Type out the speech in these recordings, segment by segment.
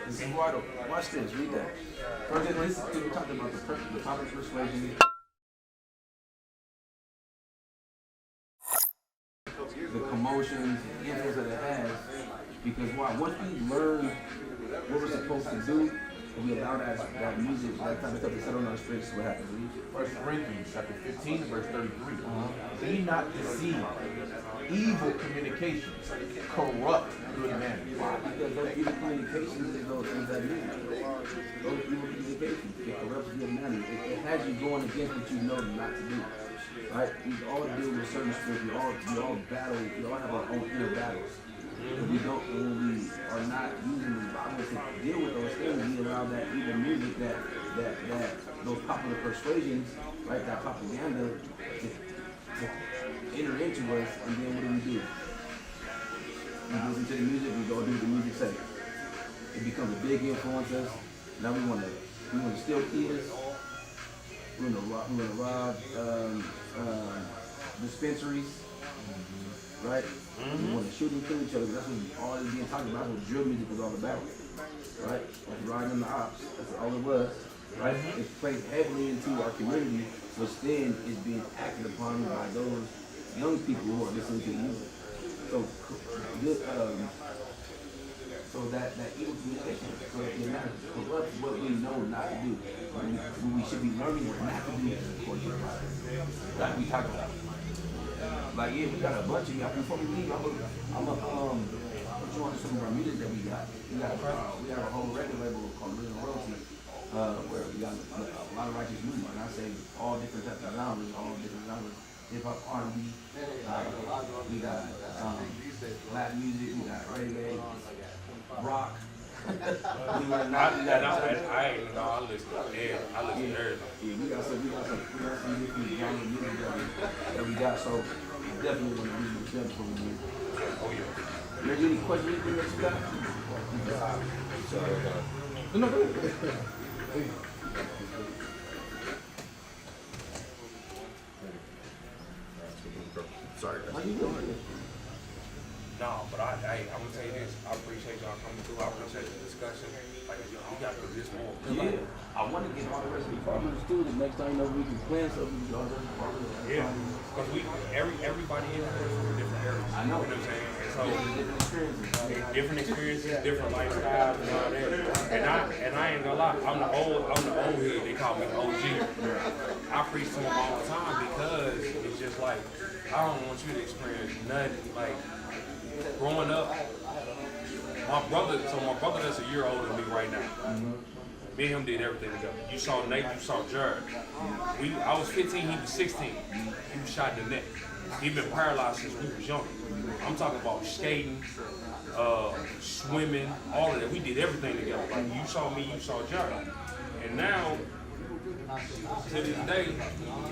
This is vital. Watch this. Read that. First, this is we're talking about the popular persuasion. The commotions, the influence that it has. Because why? Once we learn what we're supposed to do, and we allow that music, that type of stuff to settle on our spirits, what happens? First Corinthians chapter 15, verse 33. Be not deceived. Evil communications corrupt good manners. Why? Because those evil communications is those things that mean. Those evil communications, it corrupts good manners. It has you going against what you know not to do. Right? We all deal with certain spirits. We all battle. We all have our own inner battles. When we are not using the Bible to deal with those things, we allow that evil music, that those popular persuasions, right, that propaganda to enter into us, and then what do? We listen to the music, we go do what the music says. It becomes a big influence us. Now we want to steal kids. We want to rob dispensaries, right? We want to shoot and kill each other. That's what all is being talked about. That's what drill music was all about, right? Like riding in the ops. That's all it was, right? It plays heavily into our community, which then is being acted upon by those young people who are listening to the music. So that evil communication, so that it matters, corrupts what we know not to do. What we should be learning not to do according to the Bible. Like we talked about. Like, yeah, we got a bunch of y'all. Before we leave, I'm put you on to some of our music that we got. We have a whole record label called Original Royalty, where we got a lot of righteous music. And I say all different types of genres, hip hop, R&B. We got rap music, we got reggae, rock. I listen to everything. Yeah, we got some different genre of music that we got. So definitely want to read the steps from you. Oh yeah. There's any questions, anything that you got? No, go ahead. Sorry. How you doing? No, but I'm gonna tell you this. I appreciate y'all coming through. I appreciate the discussion. Like we got to do this more. Yeah. I want to get all the rest of the farmers too. The next time we can plan something. Yeah. Because everybody in here is from different areas. I know. You know what I'm saying? And so different experiences. different lifestyles and all that. And I ain't gonna lie. I'm the old head. They call me OG. I preach to them all the time because it's just like I don't want you to experience nothing like. Growing up, my brother that's a year older than me right now. Me and him did everything together. You saw Nate, you saw Jared. I was 15, he was 16. He was shot in the neck. He been paralyzed since we was young. I'm talking about skating, swimming, all of that. We did everything together. Like you saw me, you saw Jared. And now, to this day,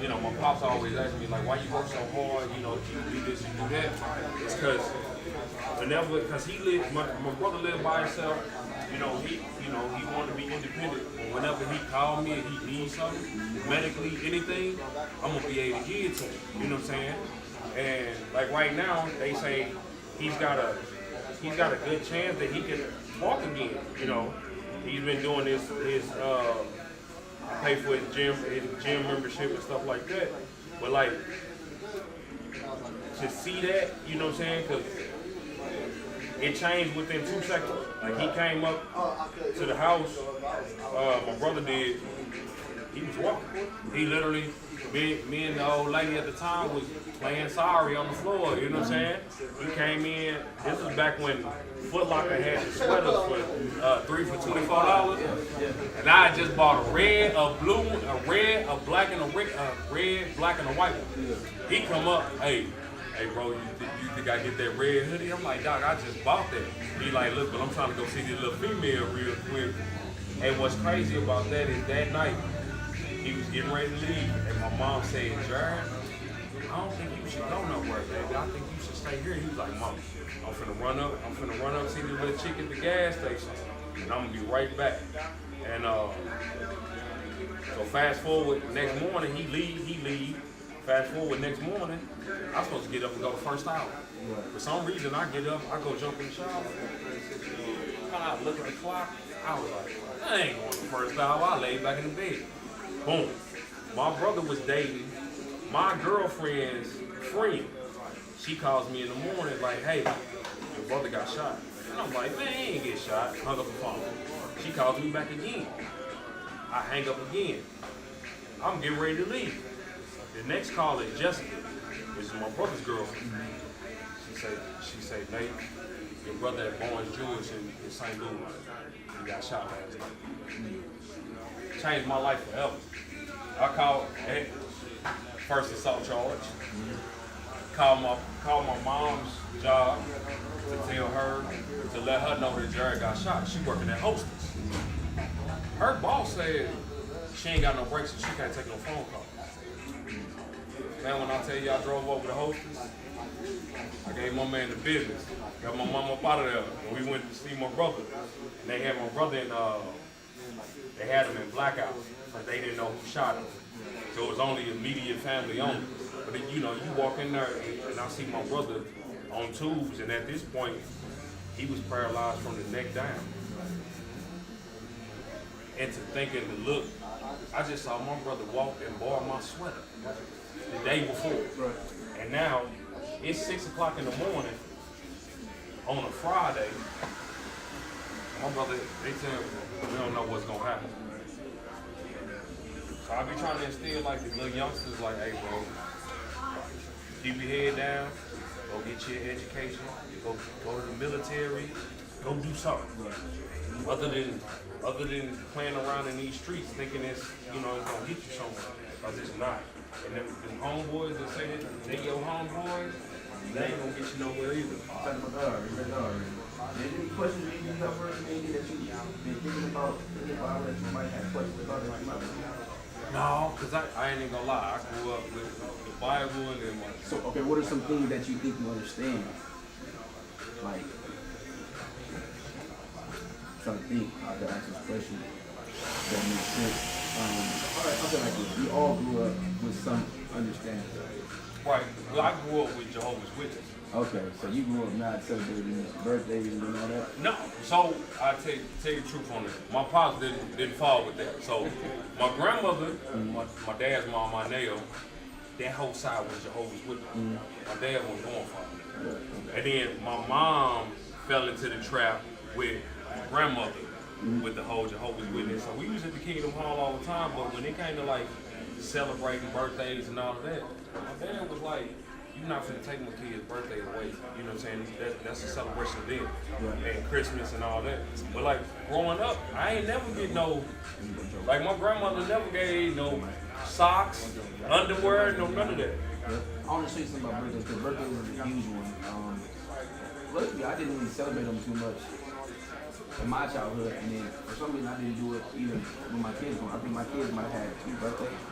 you know, my pops always ask me like, why you work so hard? You know, you do this, you do that. It's because he lived, my brother lived by himself. You know, he wanted to be independent. Whenever he called me and he needs something, medically, anything, I'm gonna be able to give it to him. You know what I'm saying? And like right now, they say he's got a good chance that he can walk again. You know, he's been doing his pay for his gym membership and stuff like that. But like to see that, you know what I'm saying? Because it changed within 2 seconds. Like he came up to the house, my brother did. He was walking. He literally, me and the old lady at the time was playing sorry on the floor. You know what I'm saying? He came in. This was back when Foot Locker had the sweaters for 3 for $24, and I just bought a red, a blue, a red, a black, and a red, black, and a white one. He come up, hey bro, you think I get that red hoodie? I'm like, dog, I just bought that. He like, look, but I'm trying to go see this little female real quick. And what's crazy about that is that night, he was getting ready to leave, and my mom said, Jared, I don't think you should go nowhere, baby. I think you should stay here. He was like, Mom, I'm finna run up, see this little chick at the gas station, and I'm gonna be right back. And so fast forward, next morning, he leave. Fast forward next morning, I'm supposed to get up and go to first hour. For some reason, I get up, I go jump in the shower. time I look at the clock, I was like, I ain't going the first hour. I laid back in the bed. Boom. My brother was dating my girlfriend's friend. She calls me in the morning like, hey, your brother got shot. And I'm like, man, he ain't get shot. Hung up the phone. She calls me back again. I hang up again. I'm getting ready to leave. The next call is Jessica, which is my brother's girlfriend. She say, Nate, your brother at Bowen's Jewish in St. Louis. He got shot last night. Changed my life forever. I called first assault charge. Called my mom's job to tell her, to let her know that Jared got shot. She working at Hostess. Her boss said she ain't got no breaks and she can't take no phone calls. Man, when I tell you I drove over to Hostess, I gave my man the business. Got my mom up out of there. And we went to see my brother. And they had my brother in, they had him in blackout. But they didn't know who shot him. So it was only immediate family only. But then, you walk in there and I see my brother on tubes. And at this point, he was paralyzed from the neck down. And to think and to look, I just saw my brother walk and borrow my sweater the day before. Right. And now it's 6 o'clock in the morning on a Friday. My brother, they tell me, we don't know what's gonna happen. So I be trying to instill like the little youngsters like, hey bro, keep your head down, go get your education, go to the military, go do something. Other than playing around in these streets thinking it's gonna get you somewhere. Because it's not. And them homeboys that say that they your homeboys, they ain't gonna get you nowhere either. Any questions you have heard maybe that you've been thinking about that you might have questions about that you might have? No, because I ain't even gonna lie. I grew up with the Bible and then So, okay, what are some things that you think you understand? Like, I'm trying to think, I could ask this question that makes sense. All right, I'll say like this. We all grew up with some understanding. right. Well, I grew up with Jehovah's Witnesses. Okay, so you grew up not celebrating birthdays and all that? No, so I tell you the truth on this. My pops didn't fall with that. So my grandmother, my dad's mom, my nail, that whole side was Jehovah's Witnesses. My dad was born for it. And then my mom fell into the trap with my grandmother with the whole Jehovah's Witness. So we was at the Kingdom Hall all the time, but when it came to like celebrating birthdays and all of that, my dad was like, you're not finna take my kid's birthday away. You know what I'm saying? That's a celebration of them. And Christmas and all that. But like growing up, I ain't never get no, like my grandmother never gave no socks, underwear, no none of that. I want to show you something about birthdays, because birthdays is a huge one. Luckily, I didn't really celebrate them too much in my childhood, and then for some reason I didn't do it even when my kids were. I think my kids might have had 2 birthdays.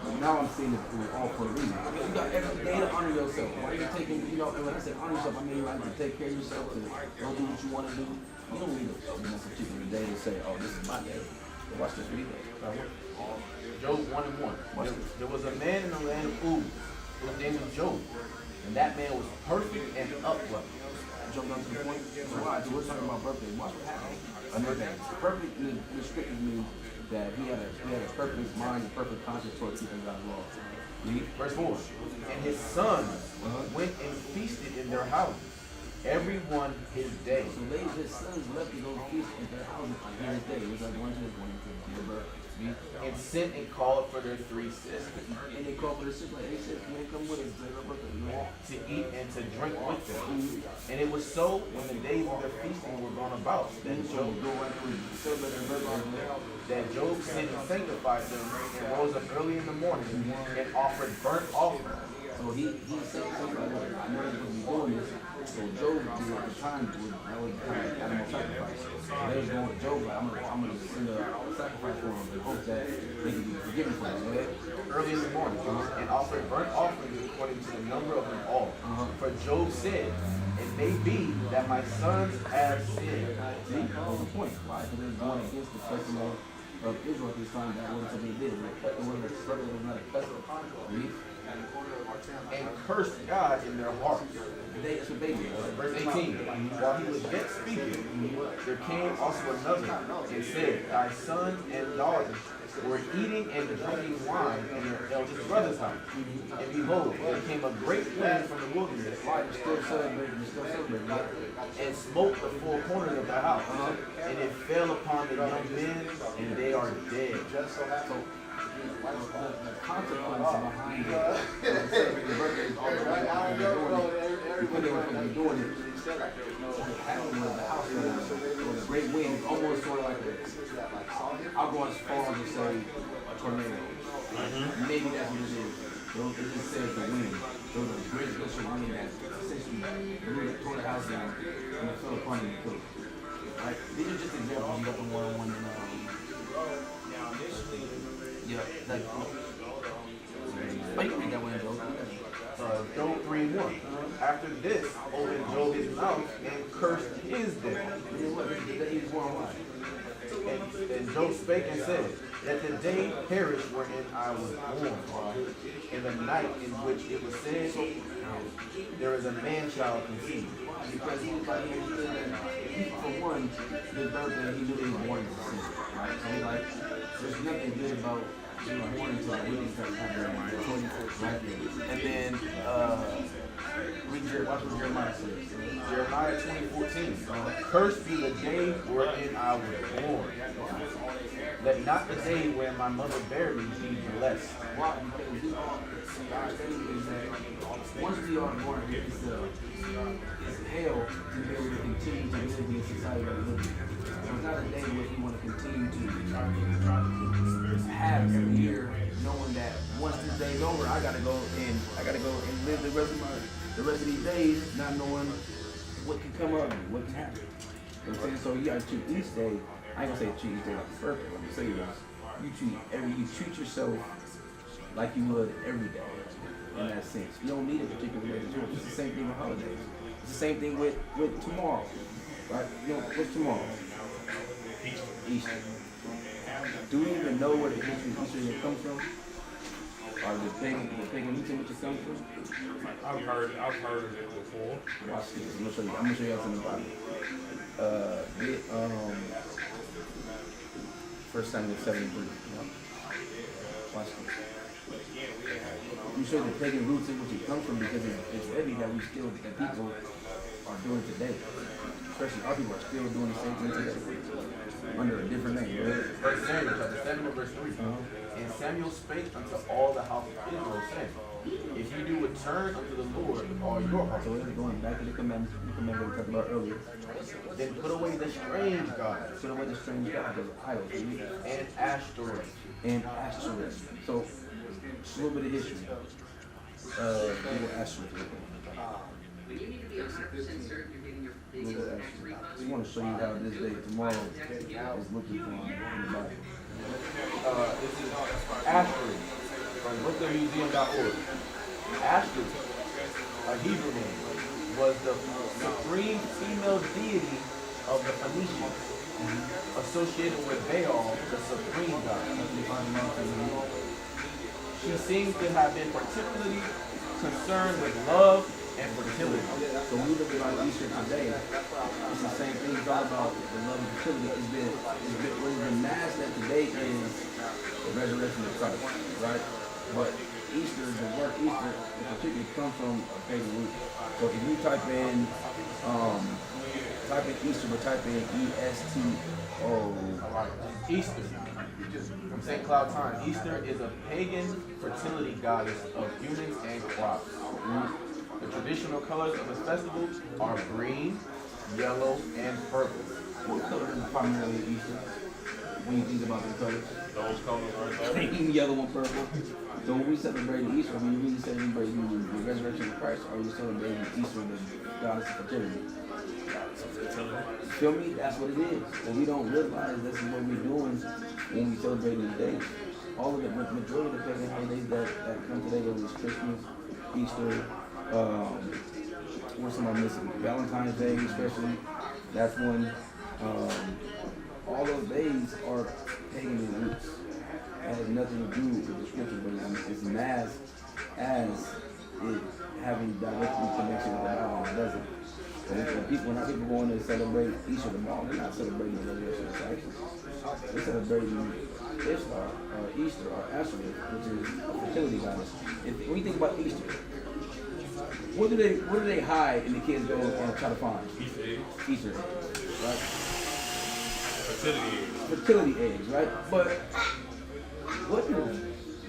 But now I'm seeing it all for a reason. You got every day to honor yourself. Why are you taking, and when I say honor yourself, I mean like to take care of yourself, to go do what you want to do. You don't need a particular day to say, oh, this is my day. Watch this video. Job 1:1. There was a man in the land of Uz whose name was Job, and that man was perfect and upright. Jump up to the point. So why? So we're talking about birthday. Watch what happened. Another thing. Perfect in the scriptures means that he had a perfect mind and perfect conscience towards keeping God's law. Verse 4. And his sons went and feasted in their houses, every one his day. So his sons left to go feast in their houses on his day. It was like one to give birth. And sent and called for their 3 sisters. And they called for their sisters, like, hey sis, man, come with us. To eat and to drink with them. And it was so when the days of their feasting were gone about that Job sent and sanctified them and rose up early in the morning and offered burnt offerings. So he said something like, I know you're supposed to be doing this. So Job did at the time, that was the time of animal sacrifice. So they was going to Job, like, I'm gonna send a sacrifice for him and hope that they can be forgiven for him, right? Early in the morning, and offered burnt offerings according to the number of them all. For Job said, it may be that my sons have sinned. See, that was the point. Why? Because they was going against the custom of Israel at this time. That wasn't something they did. Like, it was not a custom. and cursed God in their hearts. It's a baby. Verse 18, while he was yet speaking, there came also another and said, thy sons and daughters were eating and drinking wine in their eldest brother's house. And behold, there came a great wind from the wilderness, Still celebrating, and smote the four corners of the house. And it fell upon the young men, and they are dead. The consequence behind celebrating the birthday is all the way out of doing it. What happened was the house was a great wind. It's almost sort of like I'll go as far as to say a tornado. Maybe that's what it is. It just says the wind. There was a great gust of wind that essentially tore the house down and it fell upon the cook. Right? These are just examples. You got the one in yeah, like, but you can read that one, Joe. Job 3:1. After this, opened Job his mouth and cursed his death. And Job spake and said, that the day perish wherein I was born, and the night in which it was said, there is a man-child conceived. Because he was like, for one, his birthday, he knew he was born into sin. Right? So he's like, there's nothing good about being born into a wicked family. Right? And then, watch what Jeremiah says. Jeremiah 20:14. Cursed be the day wherein I was born. Let not the day where my mother bare me be blessed. Why? Because God's thing is that once we are born, it's hell to be able to continue to live in society that we live in. So it's not a day where we want to continue to have every year knowing that once this day's over, I gotta go and live the rest of these days, not knowing what can come up and what can happen. You know what I'm saying? So you gotta treat each day. I ain't gonna say treat each day like a birthday. Let me say this: you treat yourself like you would every day. In that sense, you don't need a particular day to do it. It's the same thing with holidays. It's the same thing with tomorrow, right? You know, what's tomorrow? Easter. Do you even know where the history of Easter comes from? Or the pagan Easter which it comes from? I've heard of it before. Watch this. I'm gonna show you something about it. First Samuel 7:3. Watch this. You show the pagan roots in which it comes from because it's heavy that people are doing today. Especially our people are still doing the same thing today under a different name. First Samuel chapter 7 verse 3. And Samuel spake unto all the house of Israel, saying, if you do return unto the Lord with all your heart. So it's going back to the commandment we talked about earlier. Then put away the strange gods. Put away the strange gods, the idols, and Ashtoreth. So a little bit of history. Ashtoreth. I just want to show you how this day tomorrow is looking for in the Bible. This is Ashtoreth from bookofmuseum.org. Ashtoreth, a Hebrew name, was the supreme female deity of the Phoenicians, associated with Baal, the supreme god. She seems to have been particularly concerned with love and fertility. So when we look at Easter today, it's the same thing. It's all about the love and fertility. What has been masked at today is the resurrection of Christ, right? But Easter, the word Easter, in particular, comes from a pagan root. So if you type in Easter, but type in E-S-T-O. Easter. From St. Cloud Time. Easter is a pagan fertility goddess of humans and crops. The traditional colors of the festival are green, yellow, and purple. What color is primarily Easter? When you think about the colors? Those colors right there. Green, yellow, and purple. So when we celebrate Easter, when you really celebrate the resurrection of Christ, or you celebrating Easter, the goddess of fertility? Feel me? That's what it is. And we don't realize this is what we're doing when we celebrate these days. All of the majority of the pagan holidays that come today, whether it's Christmas, Easter, what's somebody missing? Valentine's Day, especially. That's one. All those days are pagan in roots. It has nothing to do with the scripture, but it's masked as it having directly connection with the Bible. It doesn't. So when our people go in to celebrate Easter tomorrow, they're not celebrating the resurrection of Christ. They're celebrating Ishtar, or Easter, or Asherah, which is a fertility goddess. When you think about Easter, what do they hide and the kids go and try to find? Easter eggs, right? Fertility eggs. Fertility eggs, right? But what do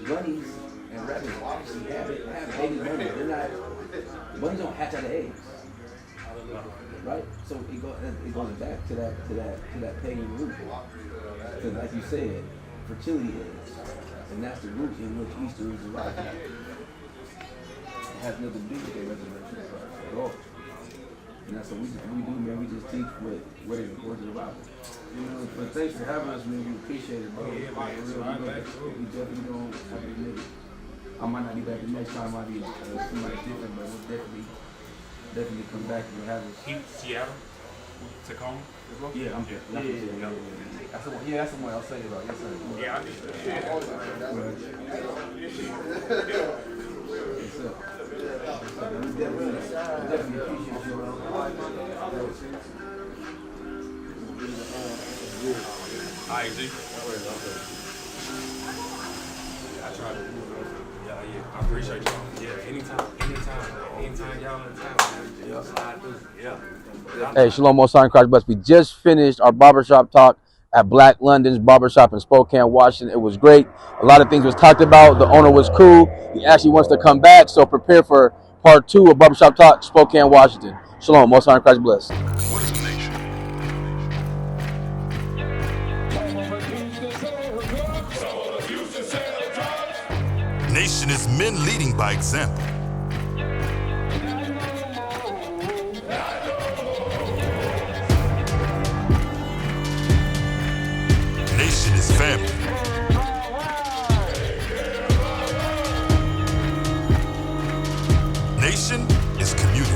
bunnies and rabbits actually have baby bunnies? They're not. Bunnies don't hatch out of eggs, right? So it goes back to that pagan root. Because like you said, fertility eggs, and that's the root in which Easter is derived from. It has nothing to do with the resurrection of Christ at all. And that's what we do, man. We just teach what is according to the Bible. You know, but thanks for having us, man. We appreciate it, bro. We definitely gonna have to admit it. I might not be back the next time. I might be somebody different, but we'll definitely come back and have us. Seattle, Tacoma. Yeah, I'm good. Yeah. That's the one I was saying about. Yes, sir. Yeah, I did. Yes, sir. We definitely appreciate you, bro. Alright, G. I try to. Yeah. I appreciate y'all. Yeah, anytime y'all in town, man. Y'all slide through. Yeah. Hey, Shalom, most high in Christ blessed. We just finished our barbershop talk at Black London's Barbershop in Spokane, Washington. It was great. A lot of things was talked about. The owner was cool. He actually wants to come back, so prepare for part 2 of Barbershop Talk, Spokane, Washington. Shalom, most high in Christ blessed. What is a nation? Nation is men leading by example. Nation is family. Nation is community.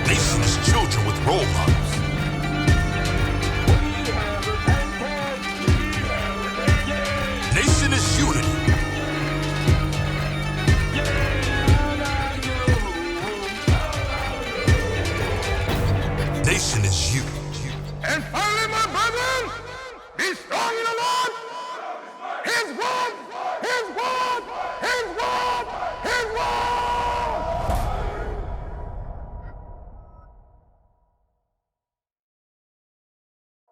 Nation is children with role models. Nation is unity. Nation is you. And finally, my brethren, be strong in the Lord, His word.